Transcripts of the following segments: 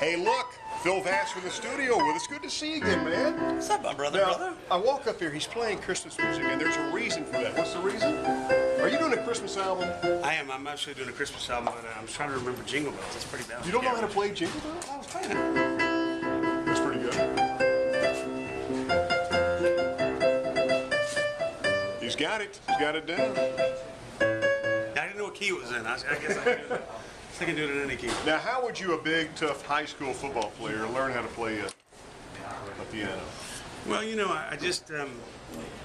Hey, look, Phil Vassar in the studio with us. Good to see you again, man. What's up, my brother? Now, I walk up here, he's playing Christmas music, and there's a reason for that. What's the reason? Are you doing a Christmas album? I am. I'm actually doing a Christmas album, but I'm trying to remember Jingle Bells. That's pretty bad. You don't know how to play Jingle Bells? I was playing it. That's pretty good. He's got it. He's got it down. I didn't know what key it was in. I guess I can do it. I can do it in any key. Now, how would you, a big, tough high school football player, learn how to play a piano? Well, you know, I just,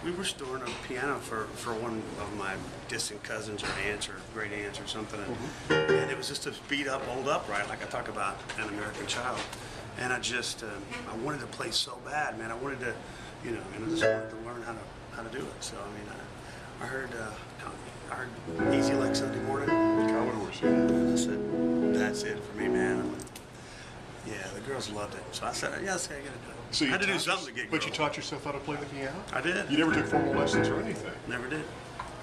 we were storing a piano for one of my distant cousins or aunts or great aunts or something. And it was just a beat up, old upright, like I talk about An American Child. And I just, I wanted to play so bad, man. I wanted to, you know, and I just wanted to learn how to do it. So, I mean, I heard Easy Like Sunday Morning. Commodores. And I said, that's it for me, man. I'm like, yeah, the girls loved it. So I said, yeah, I gotta do it. So I had to do something to get girls. But you taught yourself how to play the piano? I did. You never took formal lessons or anything? Never did.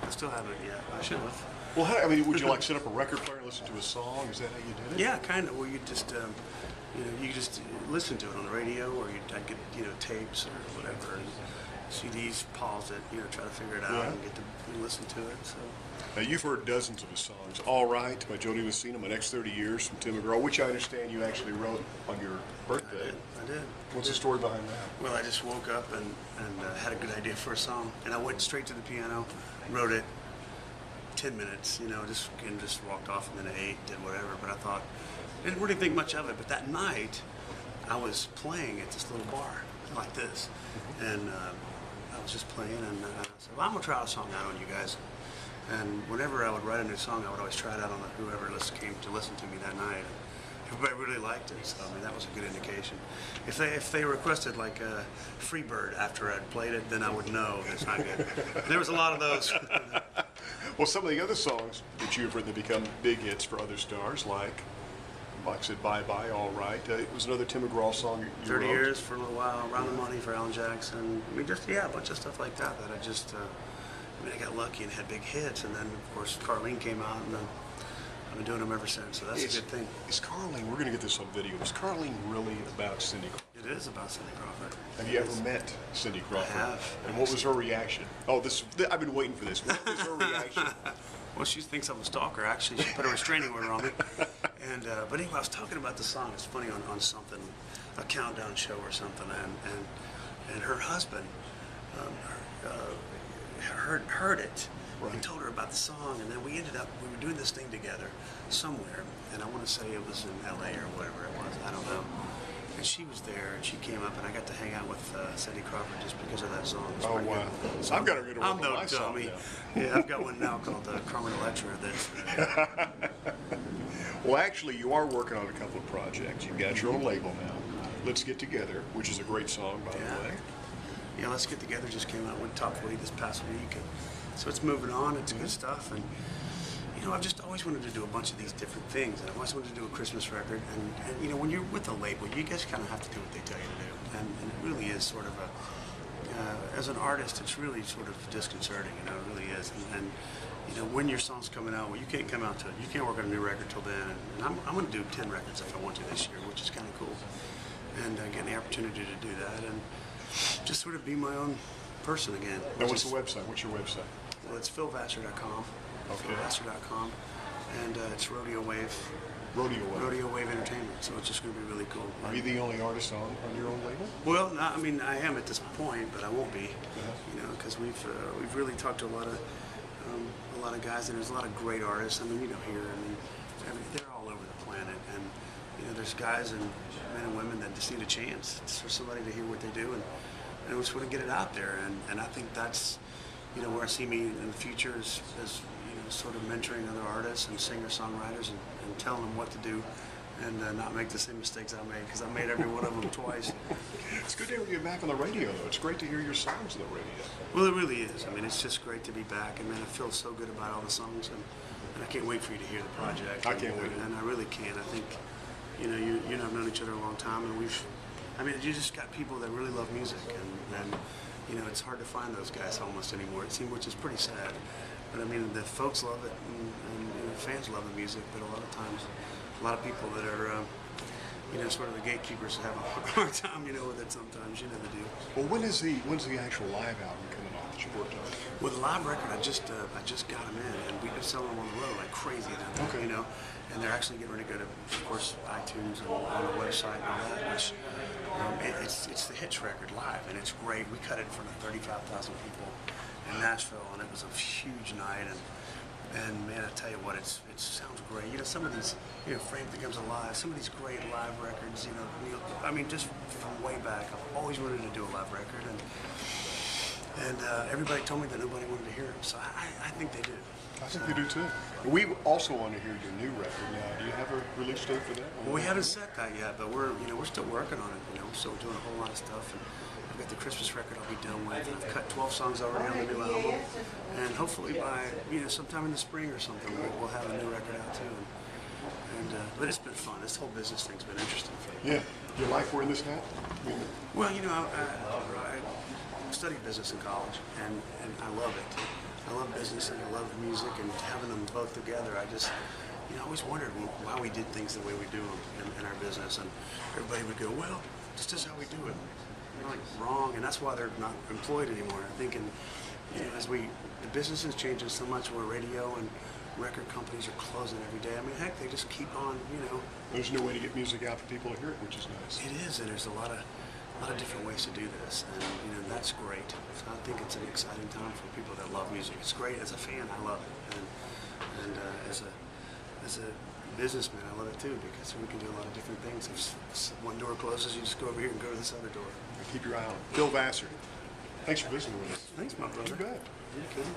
I still haven't yet. I should have. Well, how, I mean, would you like set up a record player and listen to a song? Is that how you did it? Yeah, kind of. Well, you just, you know, you just listen to it on the radio, or I'd get, you know, tapes or whatever, and CDs, pause it, you know, try to figure it out and get to listen to it. So. Now, you've heard dozens of his songs. All Right by Jody Messina, My Next 30 Years from Tim McGraw, which I understand you actually wrote on your birthday. I did. What's the story behind that? Well, I just woke up and had a good idea for a song, and I went straight to the piano, wrote it, 10 minutes, you know, just walked off, and then I ate, did whatever. But I thought, I didn't really think much of it. But that night, I was playing at this little bar like this, and I was just playing, and I said, well, I'm gonna try a song out on you guys. And whenever I would write a new song, I would always try it out on whoever came to listen to me that night. Everybody really liked it, so I mean that was a good indication. If they requested like a Freebird after I'd played it, then I would know it's not good. There was a lot of those. Well, some of the other songs that you've written that become big hits for other stars, like I said, Bye Bye, All Right. It was another Tim McGraw song you 30 wrote. Years for a little while, Round the Money for Alan Jackson. I mean, just, yeah, a bunch of stuff like that I just, I mean, I got lucky and had big hits, and then, of course, Carlene came out, and then I've been doing them ever since, so that's a good thing. Is Carlene, we're going to get this on video, is Carlene really about Cindy Crawford? It is about Cindy Crawford. Have you ever met Cindy Crawford? I have. And what was her reaction? Oh, I've been waiting for this. What was her reaction? Well, she thinks I'm a stalker, actually. She put a restraining order on me. And, but anyway, I was talking about the song. It's funny, on something, a countdown show or something, and her husband heard it and told her about the song, and then we were doing this thing together somewhere, and I want to say it was in LA or whatever it was, I don't know. And she was there, and she came up, and I got to hang out with Cindy Crawford just because of that song. Oh, wow. So I've got to read I'm no dummy. Yeah, I've got one now called Carmen Electra. That's. Well, actually, you are working on a couple of projects. You've got your own label now, Let's Get Together, which is a great song, by the way. Yeah, Let's Get Together just came out with Top 40 this past week, and so it's moving on. It's good stuff, and you know, I've just always wanted to do a bunch of these different things, and I always wanted to do a Christmas record. And you know, when you're with a label, you guys kind of have to do what they tell you to do, and it really is sort of a, as an artist, it's really sort of disconcerting. You know, it really is. And you know, when your song's coming out, well, you can't come out to it. You can't work on a new record till then. And I'm going to do 10 records if I want to this year, which is kind of cool, and getting the opportunity to do that, and just sort of be my own person again. And what's the website? What's your website? Well, it's philvassar.com. Okay. philvassar.com, and it's Rodeo Wave. Rodeo Wave Entertainment. So it's just going to be really cool. Are you the only artist on your own label? Well, no, I mean, I am at this point, but I won't be. You know, because we've really talked to a lot of guys, and there's a lot of great artists. I mean, you know, here, I mean, they're all over the planet, and you know, there's guys and men and women that just need a chance. It's for somebody to hear what they do, and we just want to get it out there. And I think that's, you know, where I see me in the future is you know, sort of mentoring other artists and singer-songwriters and telling them what to do, and not make the same mistakes I made, because I made every one of them twice. It's good to hear you back on the radio, though. It's great to hear your songs on the radio. Well, it really is. I mean, it's just great to be back, and man, I feel so good about all the songs, and I can't wait for you to hear the project. I can't wait. And I really can't. I think, you know, you and I've known each other a long time, and I mean, you just got people that really love music, and you know, it's hard to find those guys almost anymore, it seems, which is pretty sad. But I mean, the folks love it, and you know, fans love the music, but a lot of times, a lot of people that are sort of the gatekeepers have a hard time, with it sometimes. You know the deal. Well, when's the actual live album coming out that you worked on? With the live record, I just got them in, and we've been selling them on the road like crazy now. Okay. And they're actually getting ready to go to, of course, iTunes and on the website and all that. Which it's the Hits record live, and it's great. We cut it in front of 35,000 people in Nashville, and it was a huge night. And man, I tell you what, it sounds great. Some of these, Frame Becomes Alive, some of these great live records, just from way back, I've always wanted to do a live record, and everybody told me that nobody wanted to hear it, so I think they do. I think they do too. We also want to hear your new record now. Do you have a release date for that? Well, we haven't set that yet, but we're still working on it. We're still doing a whole lot of stuff. And I've got the Christmas record I'll be done with. I've cut 12 songs already on the new album, and hopefully by sometime in the spring or something we'll have a new record out too. But it's been fun. This whole business thing's been interesting for me. Yeah. You like wearing this hat? Well, I studied business in college, and I love it. I love business and I love music, and having them both together, I always wondered why we did things the way we do them in our business, and everybody would go, well, this is how we do it. You're like, wrong, and that's why they're not employed anymore. I think, the business is changing so much where radio and record companies are closing every day. I mean, heck, they just keep on, There's no way to get music out for people to hear it, which is nice. It is, and there's a lot of different ways to do this, and that's great. So I think it's an exciting time for people that love music. It's great as a fan, I love it, and as a businessman, I love it too, because we can do a lot of different things. If one door closes, you just go over here and go to this other door. Keep your eye on it. Phil Vassar, thanks for visiting with us. Thanks, my brother. You bet. You kidding?